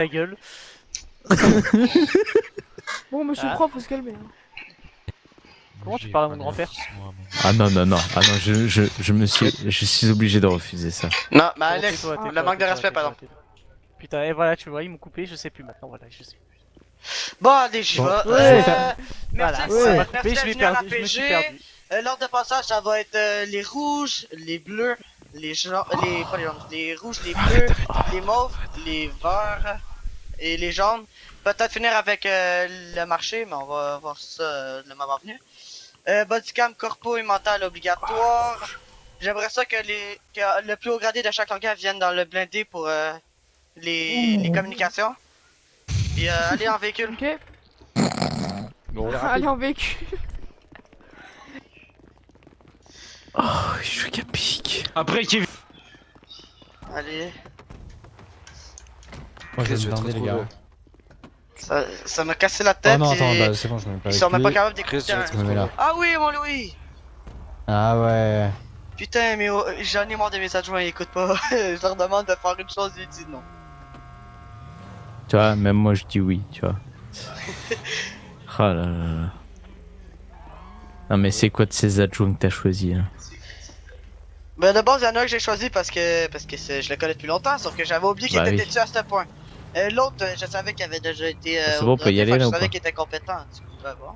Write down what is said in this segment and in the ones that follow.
ta gueule. Bon, monsieur le Ah. prof, faut se calmer. Hein. Comment tu parles à mon grand-père? Ah non, non, non, ah non, je suis obligé de refuser ça. Non, mais Bon, Alex, tais-toi, le tais-toi, manque de tais-toi, respect, tais-toi, pardon. tais-toi. Putain, et voilà, tu vois, ils m'ont coupé, je sais plus maintenant, voilà, je sais plus. Bon, allez, j'y Bon. vais. Ouais. Merci, Voilà, ouais. ça m'a merci coupé, d'être je l'ai venu à perdu, je me suis RPG. perdu. L'ordre de passage, ça va être les rouges, les bleus, les jaunes, pas les jaunes, les rouges, les bleus, les mauves, les verts et les jaunes. Peut-être finir avec le marché, mais on va voir ça le moment venu. Bodycam corpo et mental obligatoire. J'aimerais ça que le plus haut gradé de chaque organe vienne dans le blindé pour les communications. Puis aller en véhicule. Ok. Bon, Allez en véhicule. Oh, je suis capique. Après, Kevin. Allez. moi je vais Je me vais te blinder, les retrouver. gars. Ça m'a cassé la Oh tête non, attends, et bah c'est bon, je me mets pas ils avec sont même pas lui. capables Chris, d'écouter je vais un... te Je me mets là. Ah oui, mon Louis! Ah ouais. Putain, mais j'en ai marre de mes adjoints, ils écoutent pas. Je leur demande de faire une chose, ils disent non. Tu vois, même moi je dis oui, tu vois. Oh là là là. Non mais c'est quoi de ces adjoints que t'as choisi hein? Ben de base, il y en a un que j'ai choisi parce que je le connais depuis longtemps, sauf que j'avais oublié qu'il Bah était oui. têtu à ce point. L'autre, je savais qu'il avait déjà été C'est au bon, on peut y greffe, aller, fait que là, je ou savais pas? qu'il était compétent. Du coup, ben bon.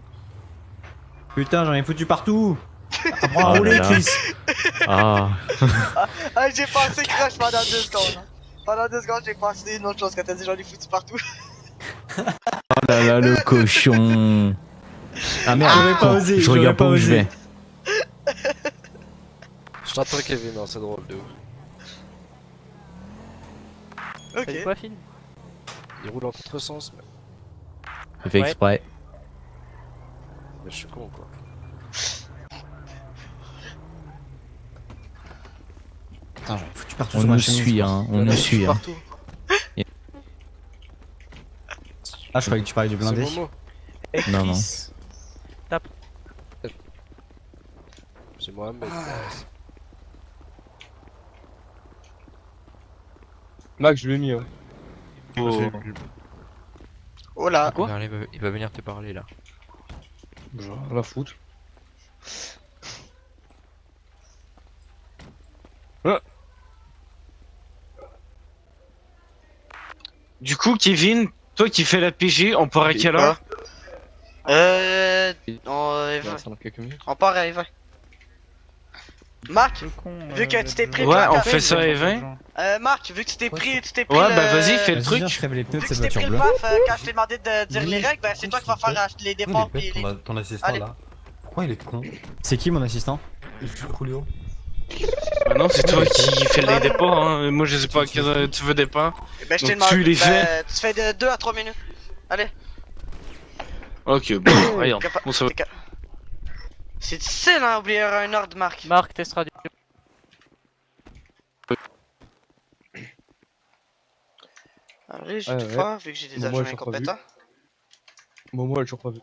Putain, j'en ai foutu partout. Apprends Oh à là rouler, là. Chris. Ah, Ah, j'ai pensé crush pendant 2 secondes. Hein. Pendant 2 secondes, j'ai pensé une autre chose quand t'as dit j'en ai foutu partout. oh là là, le cochon. Ah merde, J'aurais pas osé, je j'aurais regarde pas pas où je osé. vais. Je t'entends, Kevin, non, c'est drôle de ouf. Ok. T'as dit quoi, Phil? Il roule en contresens, mais J'ai fait Ouais. exprès. je suis con, quoi. Putain, j'en ai foutu partout On sur ma nous chemise. suit, quoi. hein, on nous suit, hein. Partout. Ah, je croyais que tu parlais du C'est blindé. Momo. Et Non, Chris, non. C'est Mohamed. Max, je l'ai mis. Hein. Oh là. Quoi? Il va venir te parler là. Genre, la foutre. Ah. Du coup, Kevin, toi qui fais la PG, on part à quelle heure? On, Ça dans quelques minutes. on part à Evin. Marc, Le con, vu que tu t'es pris Ouais, plaque on à- fait ça à Evin. Marc, vu que tu t'es pris le... Ouais, bah vas-y, fais le Vas-y, truc. viens, je crève les pneus de Vu que cette tu t'es voiture pris le bleue. paf quand je t'ai demandé de dire les règles, ben c'est toi qui vas faire les départs pis les... Ton assistant Allez. là. Pourquoi il est con? C'est qui mon assistant? Julio. Bah non, c'est toi qui fais les départs, hein. Moi je sais pas que tu veux départ. Ben je t'ai Donc, demandé... tu les ben, tu fais de 2 à 3 minutes. Allez. Ok, bon, regarde. Capa- On se va. t'es ca- C'est difficile hein, oublier un ordre, Marc. Marc, test radio. Allez, je Ouais, vais tout ouais. faire vu que j'ai des Bon, moi, adjoints je suis pas incompétents. Momo, elle est toujours pas vu.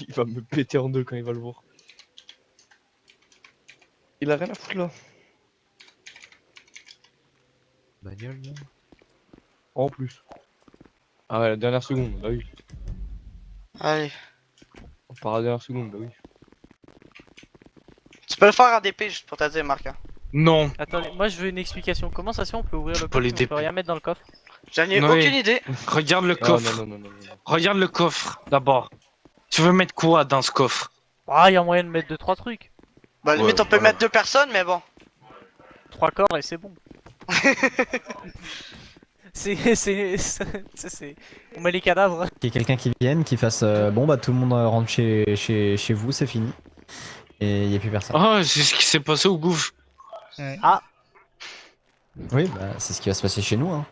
Il va me péter en deux quand il va le voir. Il a rien à foutre là. Bagnole là. En plus. Ah ouais, la dernière seconde, bah oui. Allez. On part à la dernière seconde, bah oui. Tu peux le faire en DP juste pour te dire, Marc. Hein. Non. Attendez, moi je veux une explication. Comment ça se fait on peut ouvrir le Pour coffre, les on peut dépôts. rien mettre dans le coffre? J'en ai Oui. aucune idée. Regarde le Ah, coffre. non. Regarde le coffre d'abord. Tu veux mettre quoi dans ce coffre? Ah, y a moyen de mettre 2-3 trucs. Bah limite Ouais, on peut voilà. mettre 2 personnes, mais bon. 3 corps et c'est bon. On met les cadavres. Qu'il y ait quelqu'un qui vienne, qui fasse bon bah tout le monde rentre chez vous, c'est fini. Et il y a plus personne. Ah, c'est ce qui s'est passé au gouffre. Ah, Oui, bah c'est ce qui va se passer chez nous. Hein.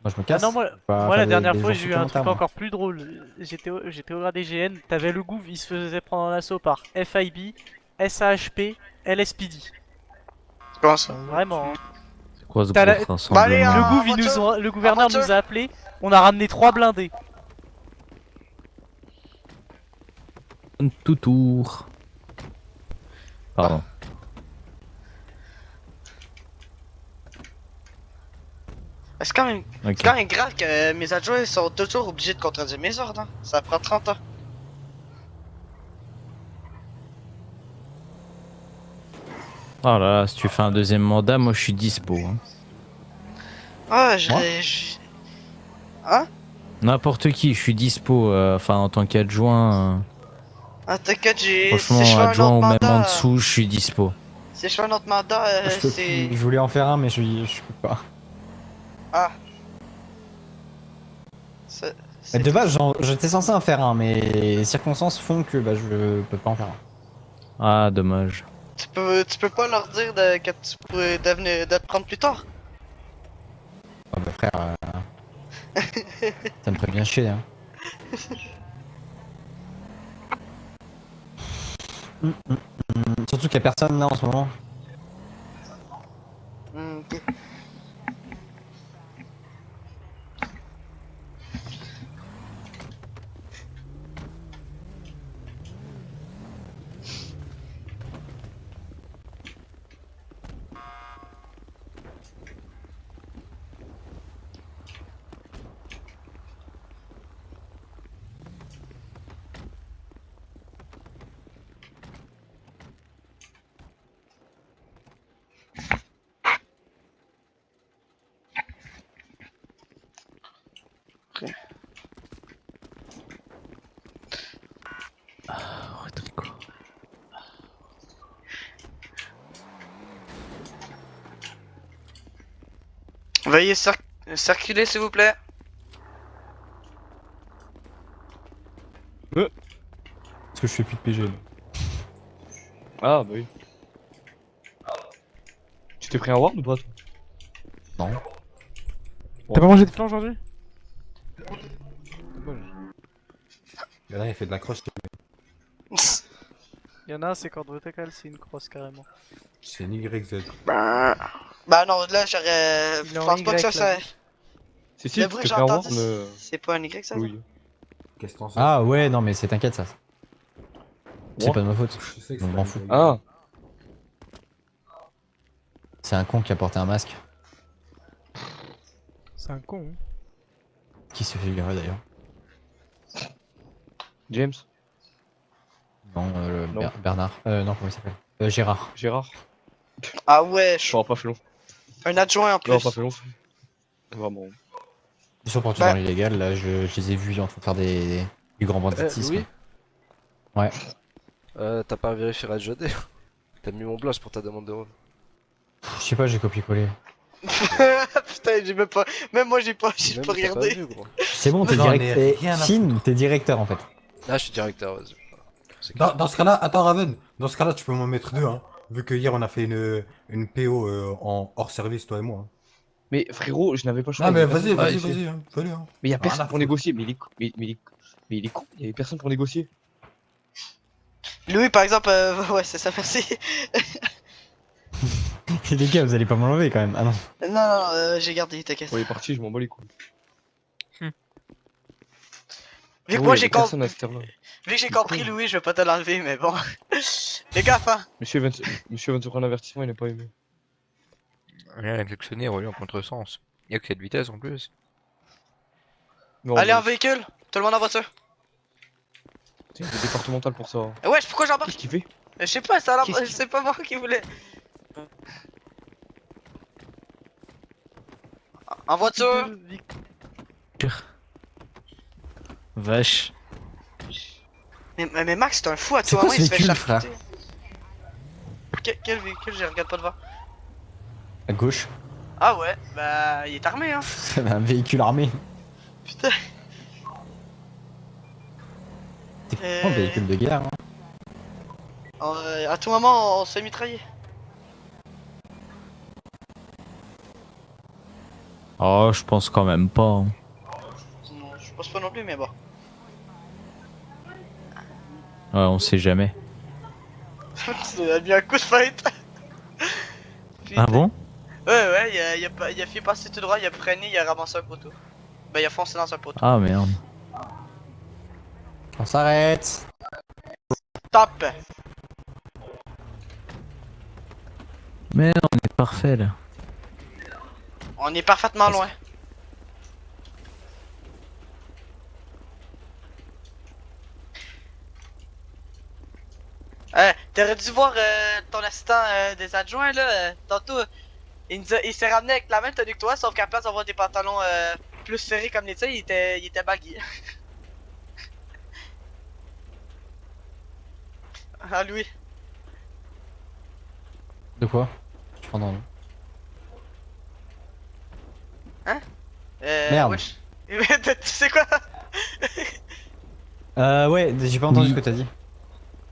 Moi je me ah casse. non, moi Pas- la pas des- dernière des fois gens j'ai eu un truc supplémentaires, moi. encore plus drôle. J'étais au grade GN, t'avais le gouv, il se faisait prendre en assaut par FIB, SAHP, LSPD. Comment ça? Vraiment. Hein. C'est quoi ce T'as gros la- rassemblement? Bah, allez, Le en gouv, voiture. le gouverneur voiture. nous a appelé, on a ramené 3 blindés. Tout tour. Pardon. C'est quand même, Ok. c'est quand même grave que mes adjoints sont toujours obligés de contredire mes ordres. Hein. Ça prend 30 ans. Oh là là, si tu fais un deuxième mandat, moi je suis dispo. Hein. Ah, Moi Hein? N'importe qui, je suis dispo. Enfin, en tant qu'adjoint. Ah, t'inquiète, si je Franchement, fais un adjoint autre ou même en mandat, dessous, je suis dispo. si je fais un autre mandat, Je peux c'est... plus. Je voulais en faire un, mais je peux pas. Ah. Mais de base, j'étais censé en faire un, mais les circonstances font que bah, je peux pas en faire un. Ah, dommage. Tu peux pas leur dire que tu pourrais de te prendre plus tard? Oh bah frère, ça me ferait bien chier. Hein. Surtout qu'il y a personne là en ce moment. Ok. Rodrigo. Veuillez circuler s'il vous plaît. Parce que je fais plus de PG. là. Ah, bah oui. Tu t'es pris un ward ou pas toi? Non. T'as pas mangé de flan aujourd'hui? Il y en a, il fait de la crosse. Il y en a un, c'est corde verticale, c'est une crosse carrément. C'est une YZ. Bah non, là j'aurais... Il Je est en pense pas que ça, Y, là. ça... Si, si, Le tu bruit t'es que j'ai pris un entendu, ward, c'est pas un Y ça? oui. Qu'est-ce que t'en sais? Ah ouais, non mais c'est t'inquiète ça. C'est Moi pas de ma faute. Je sais que On c'est m'en pas fout. une Ah, C'est un con qui a porté un masque. C'est un con. Hein. Qui se fait virer d'ailleurs. James, Non, Non. Bernard. Non, comment il s'appelle Gérard. Gérard. Ah ouais, Ça aura pas fait long. un adjoint en Ça aura plus. pas fait long. Vraiment. C'est sûr pour tu Bah. dans l'illégal, là je les ai vus en train de faire du grand banditisme. Louis Ouais. T'as pas vérifié la JD? T'as mis mon blast pour ta demande de rôle. Je sais pas, j'ai copié-collé. Putain, j'ai même pas... Même moi j'ai pas Même regardé. t'as pas vu, gros. C'est bon, t'es Non, mais directeur. rien à Finn, t'es directeur en fait. Ah, je suis directeur, vas-y. C'est Dans ce cas-là, attends Raven, dans ce cas-là tu peux m'en mettre deux hein. Vu que hier on a fait une PO en hors service toi et moi. Hein. Mais frérot, je n'avais pas le choix. Non il y mais avait vas-y, personne. vas-y, hein. Fais-le hein. Mais y'a Rien à personne pour foutre. négocier, mais il est con, il y avait personne pour négocier. Louis par exemple, ouais c'est ça, merci. Les gars, vous allez pas m'enlever quand même. Ah non. Non, j'ai gardé, t'inquiète. Bon, il est parti, je m'en bats les couilles. Vu que Ah moi oui, il y j'ai avait personne à cette heure-là. Vu que j'ai compris Louis, je vais pas te l'enlever, mais bon. Les gaffe hein. Monsieur vient de se prendre un avertissement, il n'a pas aimé. Rien à sectionner, relié en contresens. Y'a que cette vitesse en plus. Non, Allez mais- en véhicule, tout le monde en voiture. Tiens, il est départemental pour ça. Wesh, pourquoi j'embarque? Qu'est-ce qu'il fait? Je sais pas, Qu'est-ce qu'il- c'est pas moi qui voulais. En voiture. Vache. Mais Max, c'est un fou à C'est toi, quoi moi ce il se fait véhicule, charcuter. Quel véhicule? Je regarde pas devant. À gauche. Ah ouais, bah il est armé hein. C'est un véhicule armé. Putain. C'est un véhicule de guerre. Hein. À tout moment, on se fait mitrailler. Oh, je pense quand même pas. Hein. Non, je pense pas non plus, mais bon. Ouais, on sait jamais. C'est bien un coup de fight. Putain. Ah bon? Ouais, il a fait passer tout droit, il a freiné, il a ramassé un poteau. Bah, il a foncé dans un poteau. Ah merde. On s'arrête. Top! Mais on est parfait là. On est parfaitement loin. T'aurais dû voir ton assistant des adjoints là. Tantôt, il s'est ramené avec la même tenue que toi, sauf qu'à place d'avoir des pantalons plus serrés comme les tiens, il était baggy. Ah, Louis. De quoi? Je prends dans le... Merde. Wesh. Tu sais quoi? Ouais, j'ai pas entendu Oui. ce que t'as dit.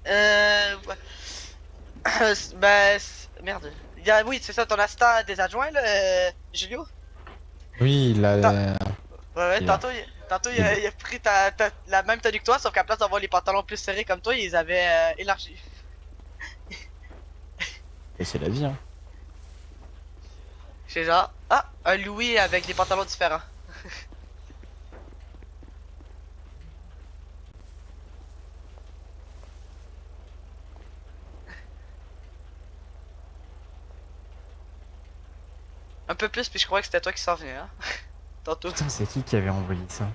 Ouais. Merde. Oui, c'est ça, ton assistant des adjoints là, Julio? Oui, Ouais, Il a- tantôt il a pris la même tenue que toi, sauf qu'à place d'avoir les pantalons plus serrés comme toi, ils avaient élargi. Et c'est la vie, hein. C'est genre, ah, un Louis avec des pantalons différents. Un peu plus, puis je croyais que c'était toi qui s'en venais, hein. Tantôt. Putain, c'est qui avait envoyé ça?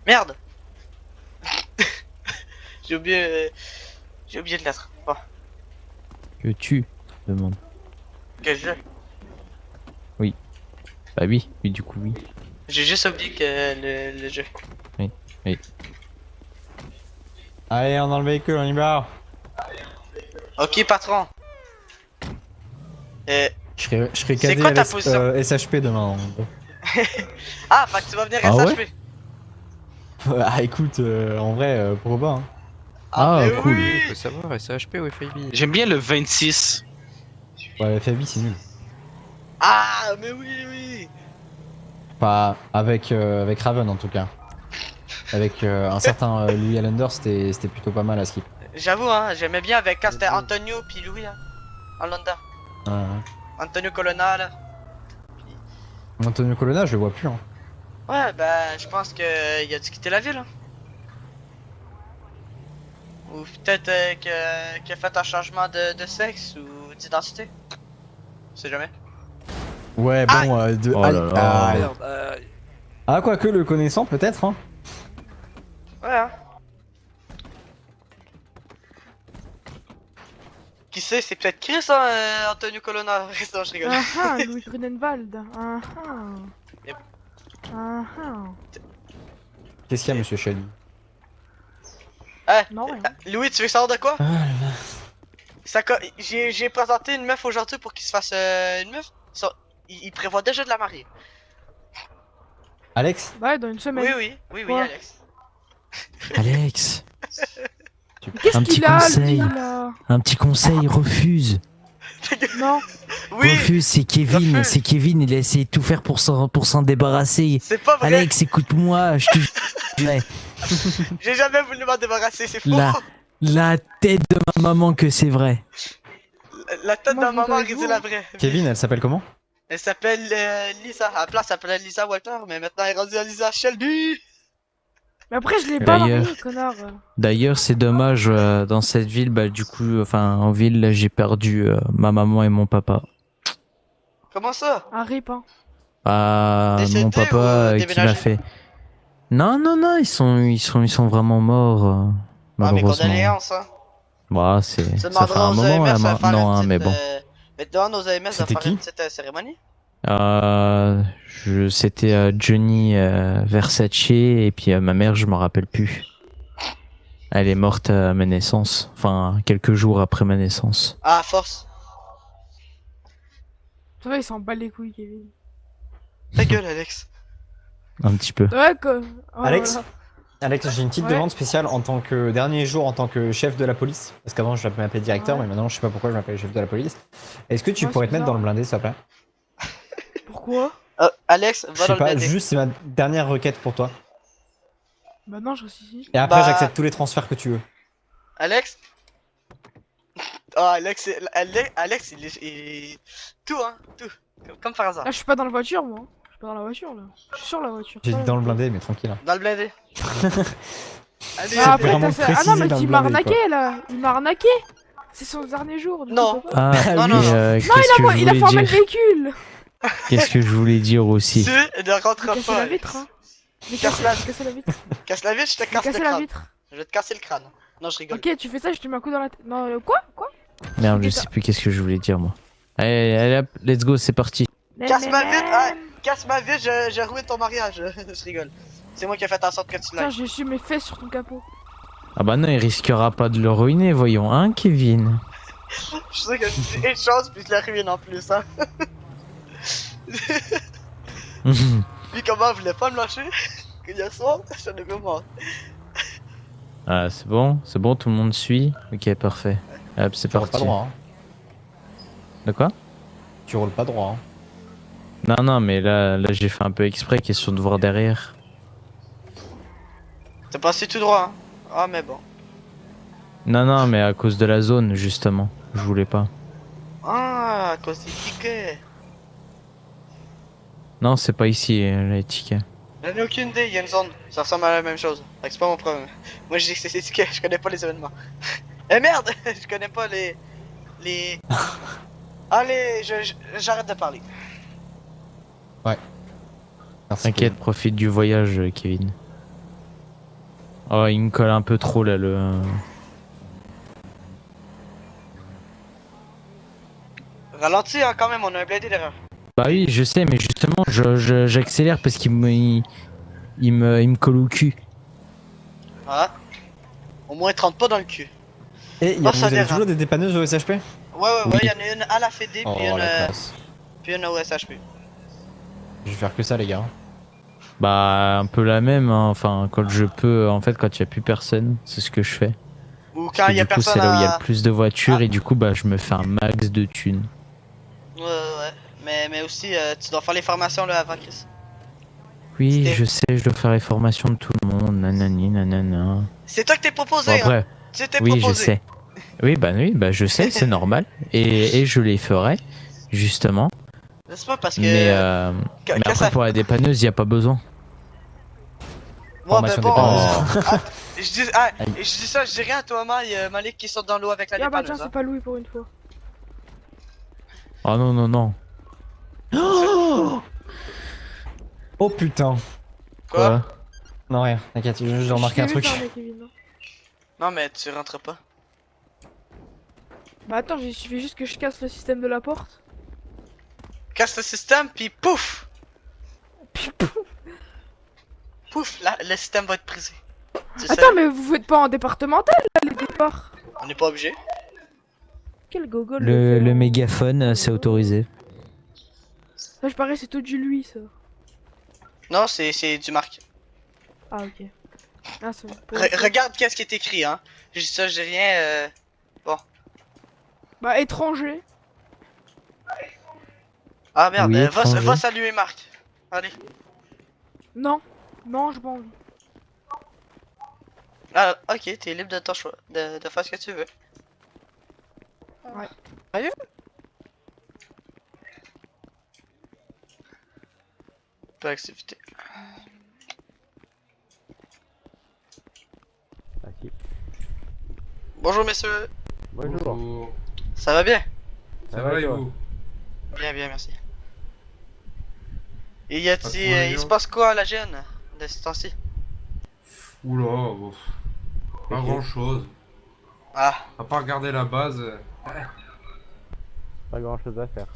Merde! J'ai oublié de l'être. Bon, Que tu demandes. quel jeu? Bah oui, du coup, oui. J'ai juste oublié que le jeu. Allez, on est dans le véhicule, on y va. Ok, patron. Je serai C'est cadé quoi à ta position? SHP demain. en gros. Ah, fait que tu vas venir Ah ouais? SHP. Ah, écoute, en vrai, pourquoi pas, hein. Ah, mais cool. oui. Faut savoir, SHP ou FIB. J'aime bien le 26. Ouais, FAB, c'est nul. Ah, mais oui. Pas avec Raven, en tout cas. Avec un certain Louis Allender, c'était plutôt pas mal à skip. J'avoue, hein, j'aimais bien avec quand c'était Antonio puis Louis, hein. En Londres. Antonio Colonna, là. Antonio Colonna, je le vois plus, hein. Ouais, bah, je pense que il a dû quitter la ville, hein. Ou peut-être qu'il a fait un changement de sexe ou d'identité. Je sais jamais. Ouais, bon, Oh là là. Ah, quoique le connaissant, peut-être, hein. Ouais, hein. Qui sait, c'est peut-être Chris, hein, Antonio Colonna. Non, je rigole. Ah, Louis Grunenwald. Yep. Qu'est-ce qu'il y a, monsieur Shelly? Non, rien. Louis, tu veux savoir de quoi? J'ai présenté une meuf aujourd'hui pour qu'il se fasse une meuf. Il prévoit déjà de la marier. Alex? Ouais, dans une semaine. Oui, Ouais. Alex. Alex, Qu'est-ce un petit qu'il a, conseil. lui, là? un petit conseil, refuse. Non. Oui, Refuse, c'est Kevin, refuse. c'est Kevin, il a essayé de tout faire pour s'en débarrasser. c'est pas vrai. Alex, écoute-moi, je te jure. J'ai jamais voulu m'en débarrasser, c'est faux. La tête de ma maman que c'est vrai. La tête Moi, de je maman voudrais a vous. la vraie. Kevin, elle s'appelle comment? Elle s'appelle Lisa. À la place, elle s'appelait Lisa Walter, mais maintenant elle est rendue à Lisa Shelby. Mais après, je l'ai pas D'ailleurs. marié, connard. D'ailleurs, c'est dommage, dans cette ville, bah du coup, enfin, en ville, là, j'ai perdu ma maman et mon papa. Comment ça? Un rip, hein. Décédé Mon papa ou qui déménagé? m'a fait... Non, ils sont vraiment morts, Ah, mes malheureusement. condoléances, hein. Bah, Tu ça fait demanderas un aux moment là AMS de faire maintenant, une hein, mais petite, bon. mais demande aux AMS de C'était faire qui? une petite cérémonie. C'était Johnny Versace et puis ma mère, je m'en rappelle plus. Elle est morte à ma naissance, enfin quelques jours après ma naissance. Ah, à force. Ça va, il s'en bat les couilles, Kevin. Ta gueule, Alex. Un petit peu. Ouais, quoi. Oh, Alex? voilà. Alex, j'ai une petite Ouais. demande spéciale en tant que dernier jour en tant que chef de la police. Parce qu'avant je m'appelais directeur, Ouais. mais maintenant je sais pas pourquoi je m'appelle chef de la police. Est-ce que tu Ouais, pourrais c'est te mettre dans le bizarre. blindé, s'il te plaît? Pourquoi? Alex, Je va sais dans le pas, blindé. juste c'est ma dernière requête pour toi. Bah non, je reste ici. Et après, Bah- j'accepte tous les transferts que tu veux. Alex? Ah, Alex, tout, hein, tout. Comme par hasard. Là, je suis pas dans la voiture, moi. Je suis pas dans la voiture, là. Je suis sur la voiture. J'ai pas dit la dans le voiture. blindé, mais tranquille. Hein. Dans le blindé. Allez, Ah, C'était vraiment après, t'as fait... Ah non, précisé mais dans le il m'a blindé, arnaqué, là. Il m'a arnaqué. C'est son dernier jour, du Non. coup, papa. Ah, Non, oui, non, non. qu'est-ce que je Il a voulais formé le dire véhicule. Qu'est-ce que je voulais dire aussi? Tu ne rentres J'ai cassé pas. la vitre, hein. J'ai Casse cassé la vitre. Casse la vitre, je te J'ai casse le cassé la crâne. vitre. Je vais te casser le crâne. Non, je rigole. Ok, tu fais ça, je te mets un coup dans la tête. Non, quoi? Merde, je Ok, sais plus qu'est-ce que je voulais dire moi. Allez, allez hop, let's go, c'est parti. Casse ma vitre, ah, casse ma vitre, j'ai ruiné ton mariage. Je rigole. C'est moi qui ai fait en sorte que tu Putain, l'aies. j'ai su mes fesses sur ton capot. Ah bah non, il risquera pas de le ruiner, voyons, hein, Kevin? Je suis sûr que je dis une chose, puis je la ruine en plus, hein. Puis comment, vous voulez pas me lâcher? Hier soir, j'en ai vu mort. Ah, c'est bon, tout le monde suit. Ok, parfait. Hop, c'est Tu roules pas parti. droit. Hein. De quoi? Tu roules pas droit. Hein. Non, mais là j'ai fait un peu exprès, question de voir derrière. T'es passé tout droit, hein. Ah, mais bon. Non, mais à cause de la zone, justement. Je voulais pas. Ah, à cause des tickets. Non, c'est pas ici, les tickets. J'en ai aucune idée, il y a une zone. Ça ressemble à la même chose. Fait que c'est pas mon problème. Moi, je dis que c'est des tickets, je connais pas les événements. Eh merde! Je connais pas les. Allez, j'arrête de parler. Merci, T'inquiète, profite du voyage, Kevin. Oh, il me colle un peu trop là, le. Ralentis, hein, quand même, on a un blindé derrière. Bah oui, je sais, mais justement, j'accélère parce qu'il me colle au cul. Ah. Au moins, il te rentre pas dans le cul. Et Oh, vous ça avez dérape. toujours des dépanneuses au SHP? Ouais, il y en a une à la Fédé, Oh, puis, la classe. puis une au SHP. Je vais faire que ça, les gars. Bah, un peu la même, hein. Enfin, quand je peux, en fait, quand il y a plus personne, c'est ce que je fais. Ou Parce quand que il y a du coup, personne c'est là où il y a à... le plus de voitures Ah. et du coup, bah, je me fais un max de thunes. Ouais. Mais aussi, tu dois faire les formations là avant, Chris. Oui, C'était- je sais, je dois faire les formations de tout le monde, nanani, nanana. C'est toi que t'es proposé, Bon, hein. après, Tu t'es oui, je proposé. sais. Oui, bah, je sais, c'est normal. Et je les ferai, justement. Laisse-moi parce que... Mais que après, ça... pour la dépanneuse, y a pas besoin. Moi, ben Formation bon... dépendances. je dis ça, je dis rien à toi, il y a Malik qui saute dans l'eau avec la Ah bah tiens, dépanneuse, c'est hein. pas Louis pour une fois. Oh non. Oh putain. Quoi? Non, rien, t'inquiète, j'ai remarqué un Je t'ai vu truc. faire, Kevin, hein. Non, mais tu rentres pas. Bah attends, il suffit juste que je casse le système de la porte. Casse le système, puis pouf! Pouf, là, le système va être brisé. Tu sais, Attends, mais vous faites pas en départemental, là, les départs? on n'est pas obligé. Quel gogol Le mégaphone, c'est autorisé. Ça, je parie, c'est tout du lui, ça. Non, c'est du marque. Ah, ok. Ah, c'est bon. Regarde qu'est-ce qui est écrit, hein. Je dis ça, j'ai rien, Bah, étranger. Ah merde, Oui, va étranger. saluer Marc. Allez. Non, j'ai pas envie. Ah, ok, t'es libre de ton choix, de faire ce que tu veux. Ouais. Sérieux? Pas activité. Bonjour messieurs, Bonjour. ça va bien? Ça va et vous? Bien, merci. Et y a-t-il, Pas de problème. il se passe quoi à la gêne de ce temps-ci? Oula, bon, pas grand chose. Ah, À part garder la base. Pas grand chose à faire.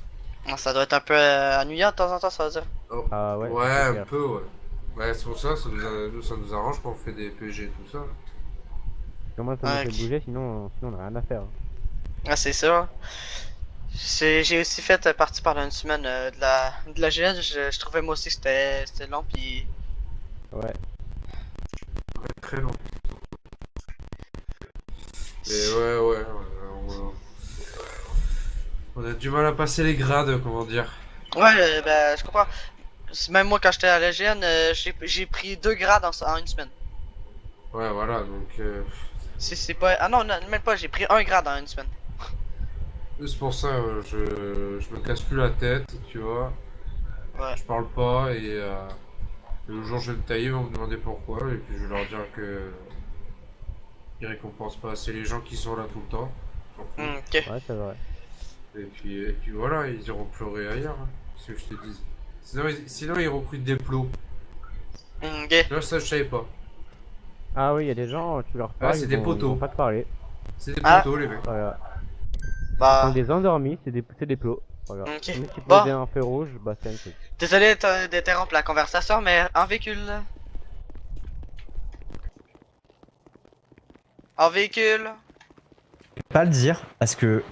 ça doit être un peu ennuyant de temps en temps, ça veut dire. Oh. Ah ouais, Ouais, c'est un clair. peu, ouais. Ouais, c'est pour ça, ça nous arrange quand on fait des PG et tout ça. Comment ça Ah, nous ok. fait bouger, sinon on a rien à faire. Ah, c'est sûr. J'ai aussi fait partie pendant une semaine de la GN, je trouvais moi aussi que c'était long, puis... Ouais. Très long. Et ouais, on a du mal à passer les grades, comment dire. Ouais, je comprends. Même moi, quand j'étais à la GN, j'ai pris 2 grades en une semaine. Ouais, voilà, donc C'est pas. Ah non, non, même pas, j'ai pris 1 grade en une semaine. c'est pour ça, je me casse plus la tête, tu vois. Ouais. Je parle pas et le jour où je vais me tailler, ils vont me demander pourquoi et puis je vais leur dire que ils récompensent pas assez les gens qui sont là tout le temps. Surtout. Ok. Ouais, c'est vrai. Et puis voilà, ils iront pleurer ailleurs, hein, ce que je te dis. Sinon ils recrutent des plots. Ok. Tu vois, ça je savais pas. Ah oui, il y a des gens, tu leur parles, c'est ils des vont- poteaux. ils vont pas te parler. C'est des Ah. poteaux les mecs. Voilà. Ils Bah. sont des endormis, c'est des plots. Voilà. Ok. Même si tu Bon. peux un feu rouge, bah c'est un truc. Désolé d'interrompre la conversation, mais en véhicule. En véhicule. Pas le dire, parce que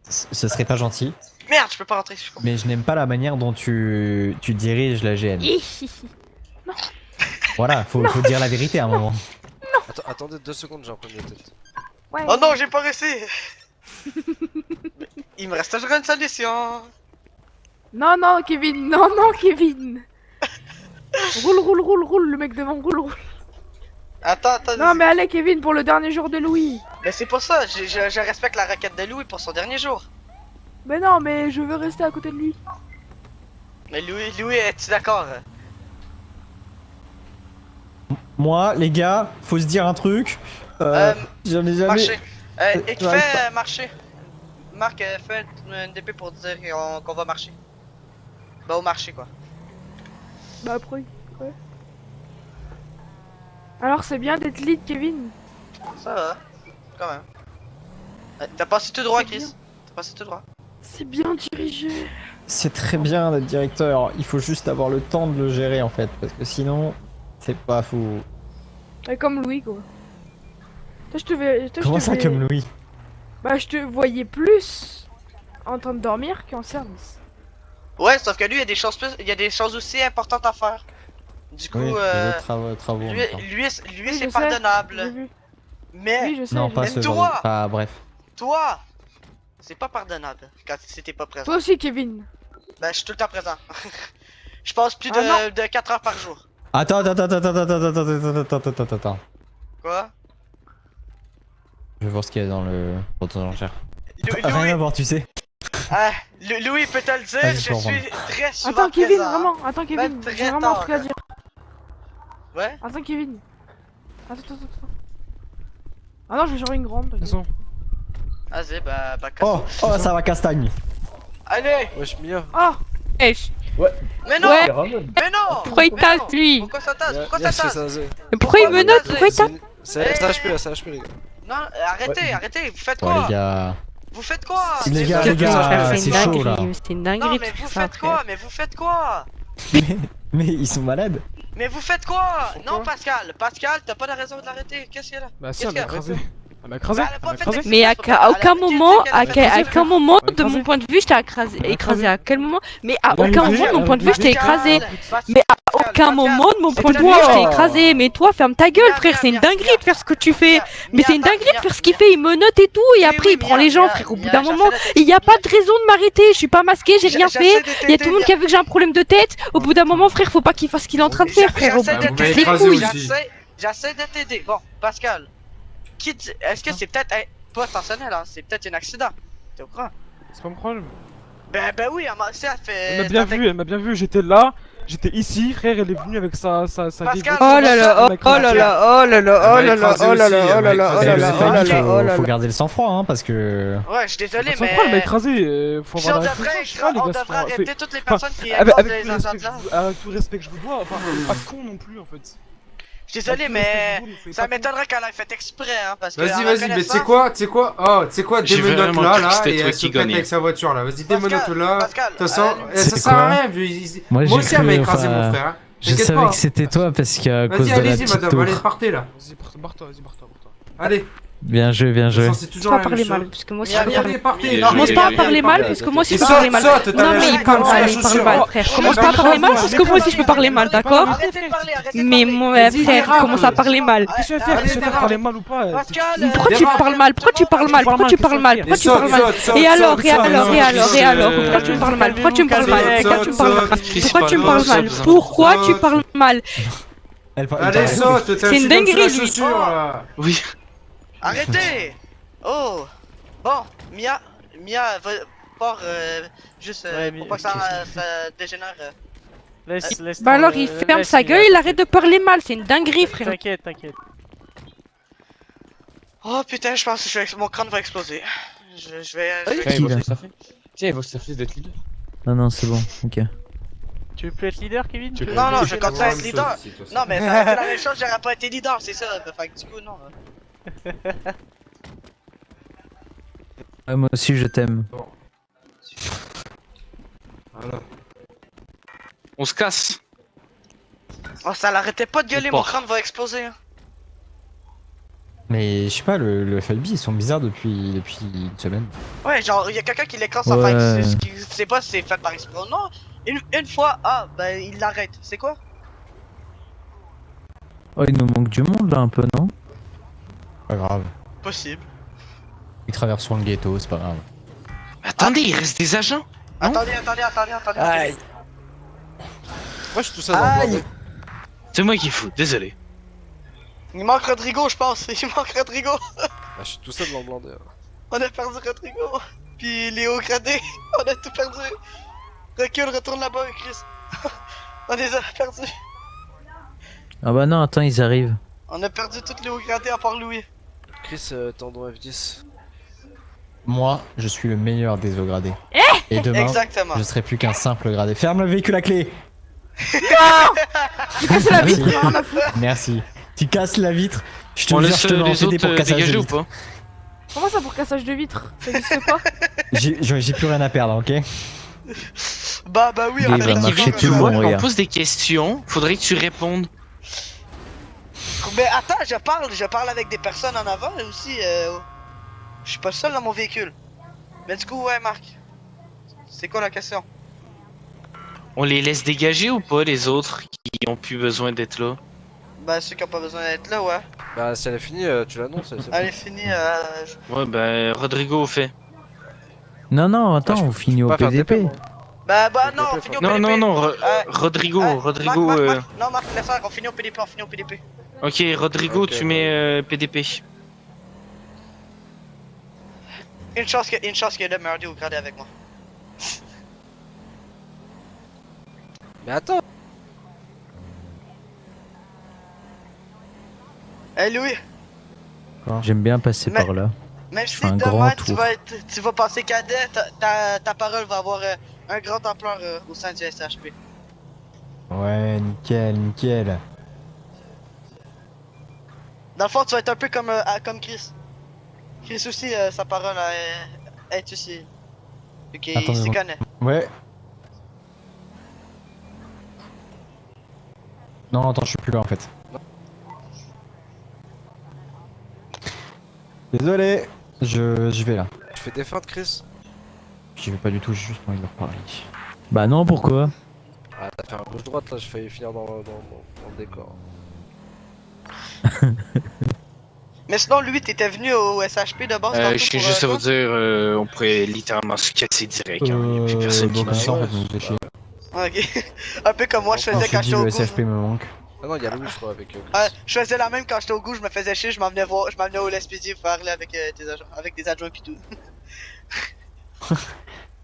ce serait pas gentil, Merde, je peux pas rentrer. Je suis con. mais je n'aime pas la manière dont tu diriges la GN. Voilà, faut dire la vérité à un moment. Attendez 2 secondes, j'ai un premier tête. Ouais. Oh non, j'ai pas réussi. Il me reste toujours une solution. Non, non, Kevin, non, non, Kevin. Roule, le mec devant, roule. Attends. Non, mais allez, Kevin, pour le dernier jour de Louis. Mais c'est pour ça, je respecte la requête de Louis pour son dernier jour. Mais non, mais je veux rester à côté de lui. Mais Louis, es-tu d'accord? Moi, les gars, faut se dire un truc. J'en ai jamais. Marcher. Et j'arrive fais marcher. Marc, fais une DP pour dire qu'on va marcher. Bah, au marché, quoi. Bah après, ouais. Alors c'est bien d'être lead, Kevin. Ça va, quand même. T'as passé tout droit, C'est Chris. bien. T'as passé tout droit. C'est bien dirigé. C'est très bien d'être directeur, il faut juste avoir le temps de le gérer en fait, parce que sinon, c'est pas fou. Ouais, comme Louis, quoi. Toi, je te vais. toi, je Comment te ça vais- comme Louis? Bah, je te voyais plus en train de dormir qu'en service. Ouais, sauf que lui, il y a des choses aussi importantes à faire. Du coup, Oui, les autres travaux. en lui, même temps. lui, Oui, c'est je sais, pardonnable. j'ai vu. Mais Oui, je sais. Non, je pas sais. ce genre toi de... Pas, bref. toi, c'est pas pardonnable quand c'était pas présent. Toi aussi, Kevin. Ben, je suis tout le temps présent. Je passe plus Ah non. de 4 heures par jour. Attends. Quoi? Je vais voir ce qu'il y a dans le bouton d'enchère. Louis, Rien à voir, tu sais. Louis peut te le dire, Vas-y, je je comprends. suis très souvent Attends, Kevin, présent. vraiment. Attends, Kevin. très J'ai vraiment un tard. truc à dire. Ouais? Attends, Kevin. Attends. Ah non, je vais jouer une grande. t'inquiète. Vas-y, bah, Oh, casse-toi. ça va castagne. Allez! Wesh, Mia. Ah! Mais non! Ouais. Mais non! Pourquoi il Mais tasse, non! lui? Pourquoi ça tasse? Pourquoi Mia, ça c'est tasse? ça, c'est- Mais pourquoi il me note? tasse? Pourquoi il tasse? C'est HP là, c'est HP les gars. Non, arrêtez, vous faites Ouais, quoi? les gars. Vous faites quoi? Les gars, c'est chaud là. C'est une Non, dinguerie mais de vous faire ça, faites quoi? frère. Mais vous faites quoi? Mais ils sont malades. Mais vous faites quoi? Non, Pascal, t'as pas de raison de l'arrêter. Qu'est-ce qu'il y a là? Bah si, Qu'est-ce elle m'a qu'il y a? écrasé. Elle m'a écrasé. Bah, elle a pas fait d'exception, Mais à elle a aucun fait moment, qu'elle a fait à aucun moment de écrasé. mon point de vue, je t'ai écrasé. À quel moment? Mais à Elle a aucun écrasé, moment de mon elle point de vue, je t'ai Pascal, écrasé. Pascal, Mais à aucun Pascal, moment de mon c'est point de ta vue, je t'ai vie. écrasé. Mais toi, ferme ta gueule, Mia, frère. Mia, C'est une Mia, dinguerie Mia. de faire ce que tu fais. Mais Mia, c'est une Mia, dinguerie de Mia, faire ce qu'il Mia. fait. Il me note et tout. Et Oui, après, oui, il prend Mia, les gens, Mia, frère. Au bout Mia, d'un j'essaie moment, de t'aider. il n'y a pas de raison de m'arrêter. Je suis pas masqué, j'ai rien fait. Il y a tout le monde qui a vu que j'ai un problème de tête. Au bout d'un moment, frère, faut pas qu'il fasse ce qu'il est en train de faire, frère. J'essaie Bah, de vous m'avez t'aider. écrasé aussi. J'essaie de t'aider. Bon, Pascal, est-ce que c'est peut-être pas intentionnel, hein? C'est peut-être un accident. T'es au courant? C'est pas mon problème. Ben oui, ça fait. Elle m'a bien vu, j'étais là, j'étais ici, frère, elle est venue avec sa Pascal, Oh là là, oh là là, oh là là, oh là là, oh là là, oh là là, oh là là, oh là là, oh là Faut là. garder le sang-froid, hein, parce que. Ouais, je suis désolé, Son frère, elle m'a mais. écrasé, faut Si avoir on la devrait, réflexion, je sais pas, les on gars, devrait c'est- arrêter toutes les personnes qui avec, accordent avec les ententes. avec tout le respect que je vous dois, enfin, pas con non plus en fait. Je suis désolé, mais. Ça m'étonnerait qu'elle ait fait exprès, hein, parce que. Vas-y, en vas-y, mais reconnaissant- tu sais quoi? Oh, tu sais quoi? J'ai Démonote vraiment là, cru que là, c'était et toi elle qui se pète gagnais. avec sa voiture là. Vas-y, démonote là. De Pascal, toute façon, ça C'est sert à quoi rien. Moi, Moi j'ai aussi, elle m'a cru, écrasé, enfin, mon frère. Je T'inquiète savais pas. que c'était toi parce qu'à cause Vas-y, de la allez-y, petite madame, tour. allez, partez là. Vas-y, barre-toi. Allez. Bien joué, bien joué. C'est toujours Pas la même parler chose. mal, parce que moi aussi Mia, je peux Mia, parler. Partez, Non, Commence pas à parler mal, parce que moi aussi je peux parler mal. Non mais il parle mal, il parle mal, frère. Commence pas à parler mal, parce que moi aussi je peux parler mal, d'accord? Arrêtez de parler, arrêtez de Mais parler. mon Vas-y, frère, dérape. commence à parler mal. Qu'est-ce que tu vas faire? Qu'est-ce que tu vas faire? Parler mal ou pas? Pascal, Pourquoi tu parles mal? Pourquoi tu parles mal? Pourquoi tu parles mal? Pourquoi tu parles mal? Et alors, pourquoi tu me parles mal? Pourquoi tu me parles mal? Pourquoi tu me parle mal? Pourquoi tu me parles mal? Pourquoi tu parles mal? Allez, saute, t'as C'est une dinguerie, la lui. chaussure Oh. là. Oui. Arrêtez! Oh! Bon, Mia, va part juste Ouais, pour mais- pas que ça dégénère. Laisse. Bah alors il ferme sa gueule, il arrête de parler mal, c'est une dinguerie frère. T'inquiète. Oh putain, je pense que mon crâne va exploser. Je vais. Qui, là Tiens, il va se faire d'être leader. Non, c'est bon, ok. Tu veux plus être leader, Kevin? Tu veux Non, plus je être compte pas leader? être leader. Non, mais ça aurait été la même chose, j'aurais pas été leader, c'est ça. Fait que du coup, non. Ouais, moi aussi, je t'aime. Voilà. On se casse. Oh, ça l'arrêtait pas de gueuler, Bon. mon crâne va exploser. Hein. Mais je sais pas, le FLB ils sont bizarres depuis une semaine. Ouais, genre, il y a quelqu'un qui l'écrase sans Ouais. faire. Je sais pas si c'est fait par exprès ou non. Une fois, ben il l'arrête. C'est quoi? Oh, il nous manque du monde là un peu, non? Pas grave. Possible. Ils traverseront le ghetto, c'est pas grave. Attendez, il reste des agents. Non. Attendez. Aïe. Moi, je suis tout seul dans le blindé. C'est moi qui fous, désolé. Il manque Rodrigo, je pense. Il manque Rodrigo. Ah, je suis tout seul dans le blindé. On a perdu Rodrigo. Puis Léo Gradé. On a tout perdu. Recule, retourne là-bas, Chris. On les a perdus. Ah bah non, attends, ils arrivent. On a perdu toutes Léo Gradé à part Louis. Chris, tendon F10. Moi, je suis le meilleur des eaux gradés. Et demain, Exactement. je serai plus qu'un simple gradé. Ferme le véhicule à clé. J'ai cassé la vitre, Merci. rien à foutre. Merci. Tu casses la vitre. Je te On jure, laisse je te mets en les CD pour autres cassage de dégager ou vitre. pas? Comment ça pour cassage de vitre? Ça existe pas? J'ai plus rien à perdre, ok? Bah oui, Il on va a marcher Kevin, tout tu le vois, monde, on regarde. pose des questions, faudrait que tu répondes. Mais attends, je parle avec des personnes en avant et aussi. Je suis pas seul dans mon véhicule. Mais du coup, ouais, Marc. C'est quoi la question? On les laisse dégager ou pas, les autres qui ont plus besoin d'être là? Bah, ceux qui ont pas besoin d'être là, ouais. Bah, si elle est finie, tu l'annonces. c'est bon. Allez, fini. Ouais, bah, Rodrigo fait. Non, attends, on finit au Pas faire PDP. TP, moi. Bah, PDP, non, on finit au Non, PDP. non, Euh, Rodrigo, Rodrigo. Rodrigo. Non, Marc, laisse faire, on finit au PDP, Ok, Rodrigo, Ok, tu bah. mets PDP. Une chance que le meurtrier au gradé avec moi. Mais attends, Louis, J'aime bien passer Mais- par là. même Je si fais un demain grand tu tour. vas passer cadet, ta parole va avoir un grand ampleur au sein du SHP. Ouais, nickel. Dans le fond, tu vas être un peu comme Chris. Chris aussi, sa parole est aussi. Ok, il Attends, s'y mais- connaît. Ouais. Non, attends, je suis plus là en fait. Désolé, je vais là. tu fais des feintes, Chris. J'y vais pas du tout, j'ai juste envie de leur parler. Bah non, pourquoi? Ah, t'as fait un gauche-droite là, j'ai failli finir dans le décor. Mais sinon, lui, t'étais venu au SHP de base tantôt Je tiens pour, juste à vous quoi? dire, on pourrait littéralement se casser direct. Hein. Y a plus personne qui donc nous ça, en aide. fait, vous me faites chier. Ok. Un peu comme moi, je Je faisais te quand dis, j'étais au le goût. SFP me manque. Ah non, il y a Louis, je crois, avec Chris. Je faisais la même quand j'étais au goût, je me faisais chier, je m'emmenais au LSPD pour parler avec des agents, avec des adjoints pis tout.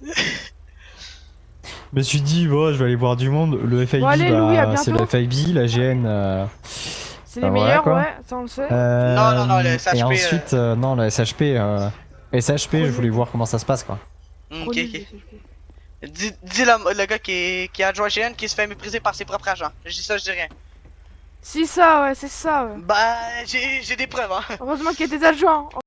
Je me suis dit, bon, je vais aller voir du monde. Le FIB, Bon, allez, Louis, à c'est le bientôt. FIB, la GN. C'est les Bah, voilà, meilleurs, quoi. ouais, ça on le sait. Non, le SHP, Et ensuite, non, le SHP, je voulais voir comment ça se passe, quoi. Ok. Dis le gars qui est adjoint GN qui se fait mépriser par ses propres agents. Je dis ça, je dis rien. C'est ça, ouais, c'est ça, ouais. Bah, j'ai des preuves, hein. Heureusement qu'il y a des adjoints.